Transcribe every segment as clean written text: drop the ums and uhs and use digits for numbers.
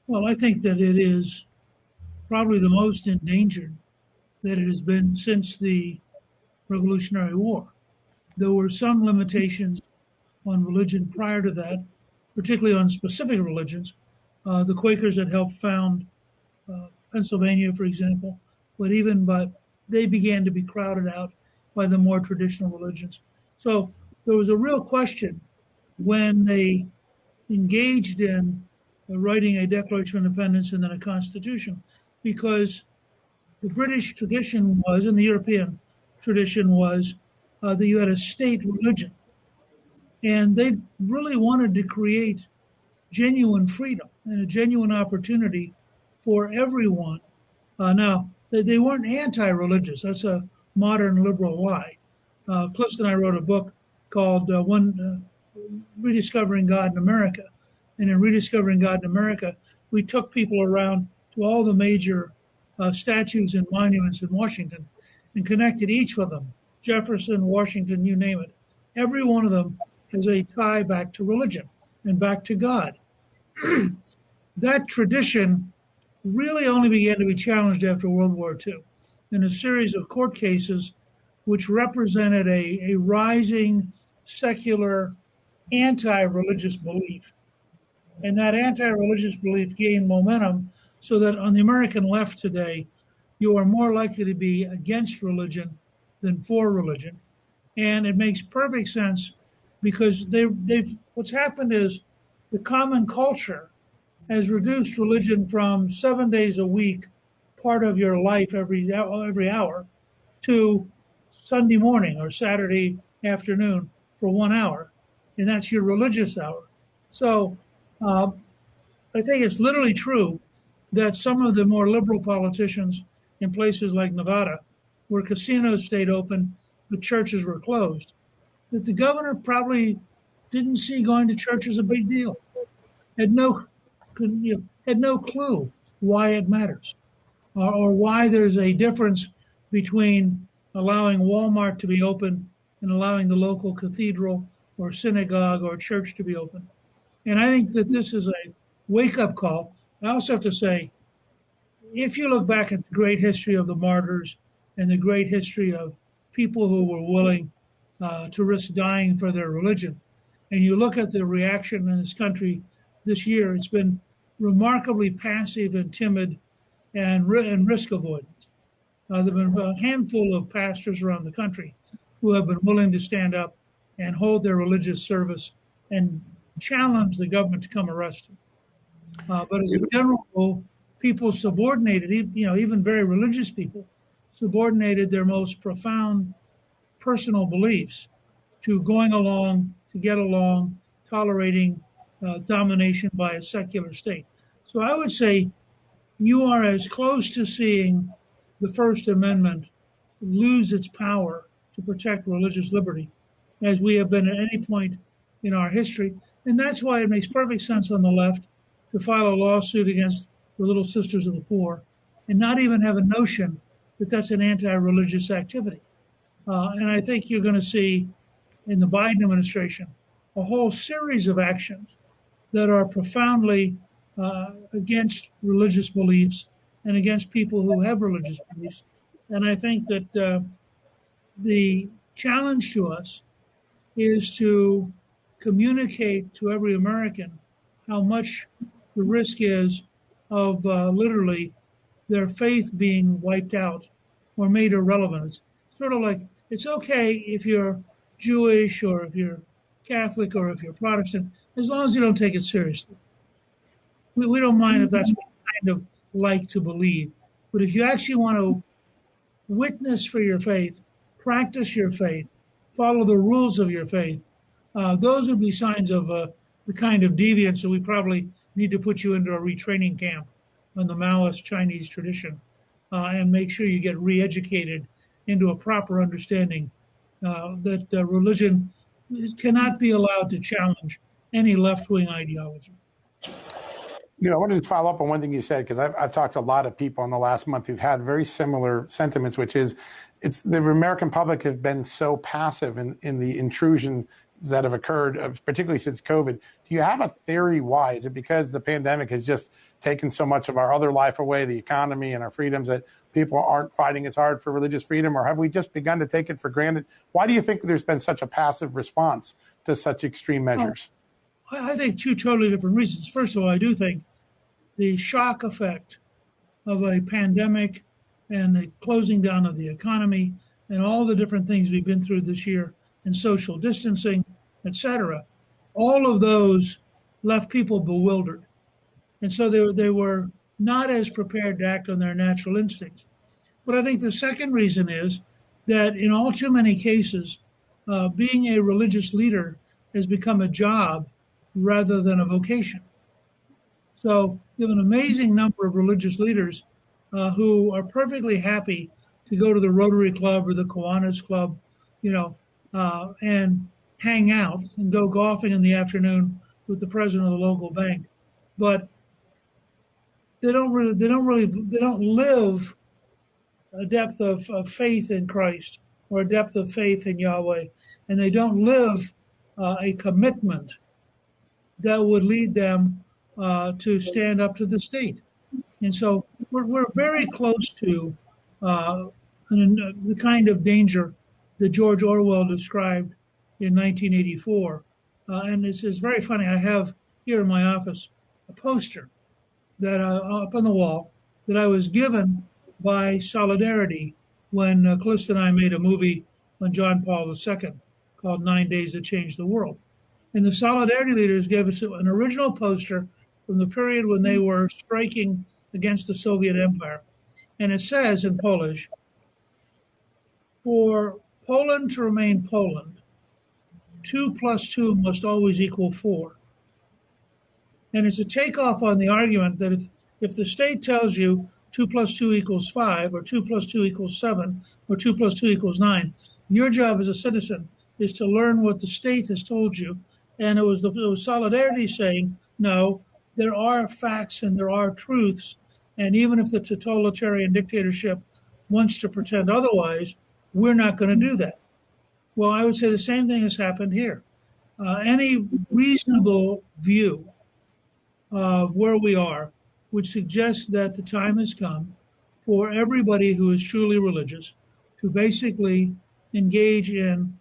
Well, I think that it is probably the most endangered that it has been since the Revolutionary War. There were some limitations on religion prior to that, particularly on specific religions. The Quakers had helped found Pennsylvania, for example, but even by they began to be crowded out by the more traditional religions. So there was a real question when they engaged in writing a Declaration of Independence and then a Constitution, because the British tradition was, and the European tradition was, that you had a state religion. And they really wanted to create genuine freedom and a genuine opportunity for everyone. Now, they weren't anti religious. That's a modern liberal lie. Clifton and I wrote a book called Rediscovering God in America. And in Rediscovering God in America, we took people around to all the major statues and monuments in Washington and connected each of them, Jefferson, Washington, you name it. Every one of them has a tie back to religion and back to God. That tradition really only began to be challenged after World War II in a series of court cases which represented a rising secular anti religious belief. And that anti religious belief gained momentum so that on the American left today, you are more likely to be against religion than for religion. And it makes perfect sense because they've what's happened is the common culture has reduced religion from 7 days a week, part of your life every hour, to Sunday morning or Saturday afternoon for 1 hour, and that's your religious hour. So uh, I think it's literally true that some of the more liberal politicians in places like Nevada, where casinos stayed open, but churches were closed, that the governor probably didn't see going to church as a big deal, had no had no clue why it matters, or why there's a difference between allowing Walmart to be open and allowing the local cathedral or synagogue or church to be open. And I think that this is a wake up call. I also have to say, if you look back at the great history of the martyrs and the great history of people who were willing to risk dying for their religion, and you look at the reaction in this country this year, it's been remarkably passive and timid and risk avoidance. There have been a handful of pastors around the country who have been willing to stand up and hold their religious service and challenge the government to come arrest them. But as a general rule, people subordinated, even very religious people, subordinated their most profound personal beliefs to going along to get along, tolerating domination by a secular state. So I would say you are as close to seeing the First Amendment lose its power to protect religious liberty as we have been at any point in our history. And that's why it makes perfect sense on the left to file a lawsuit against the Little Sisters of the Poor and not even have a notion that that's an anti-religious activity. And I think you're going to see in the Biden administration a whole series of actions that are profoundly against religious beliefs and against people who have religious beliefs. And I think that the challenge to us is to communicate to every American how much the risk is of literally their faith being wiped out or made irrelevant. It's sort of like it's okay if you're Jewish or if you're Catholic or if you're Protestant, as long as you don't take it seriously. We don't mind if that's what you kind of like to believe. But if you actually want to witness for your faith, practice your faith, follow the rules of your faith, those would be signs of the kind of deviance that we probably need to put you into a retraining camp on the Maoist Chinese tradition and make sure you get re-educated into a proper understanding that religion cannot be allowed to challenge any left-wing ideology. I wanted to follow up on one thing you said, because I've talked to a lot of people in the last month who've had very similar sentiments, which is it's the American public have been so passive in the intrusion that have occurred, particularly since COVID. Do you have a theory why? Is it because the pandemic has just taken so much of our other life away, the economy and our freedoms, that people aren't fighting as hard for religious freedom, or have we just begun to take it for granted? Why do you think there's been such a passive response to such extreme measures? I think two totally different reasons. First of all, I do think the shock effect of a pandemic and the closing down of the economy and all the different things we've been through this year and social distancing, et cetera, all of those left people bewildered. And so they were not as prepared to act on their natural instincts. But I think the second reason is that in all too many cases, being a religious leader has become a job rather than a vocation. So you have an amazing number of religious leaders who are perfectly happy to go to the Rotary Club or the Kiwanis Club, and hang out and go golfing in the afternoon with the president of the local bank. But they don't live a depth of faith in Christ or a depth of faith in Yahweh, and they don't live a commitment that would lead them to stand up to the state. And so we're very close to the kind of danger that George Orwell described in 1984. And it's very funny. I have here in my office a poster that up on the wall that I was given by Solidarity when Callista and I made a movie on John Paul II called 9 Days That Changed the World. And the Solidarity leaders gave us an original poster from the period when they were striking against the Soviet Empire. And it says in Polish, for Poland to remain Poland, 2 plus 2 must always equal 4. And it's a takeoff on the argument that if the state tells you 2 plus 2 equals 5, or 2 plus 2 equals 7, or 2 plus 2 equals 9, your job as a citizen is to learn what the state has told you. And it was Solidarity saying, no, there are facts and there are truths. And even if the totalitarian dictatorship wants to pretend otherwise, we're not going to do that. Well, I would say the same thing has happened here. Any reasonable view of where we are would suggest that the time has come for everybody who is truly religious to basically engage in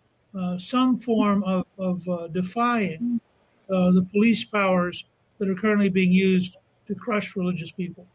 some form of defying the police powers that are currently being used to crush religious people.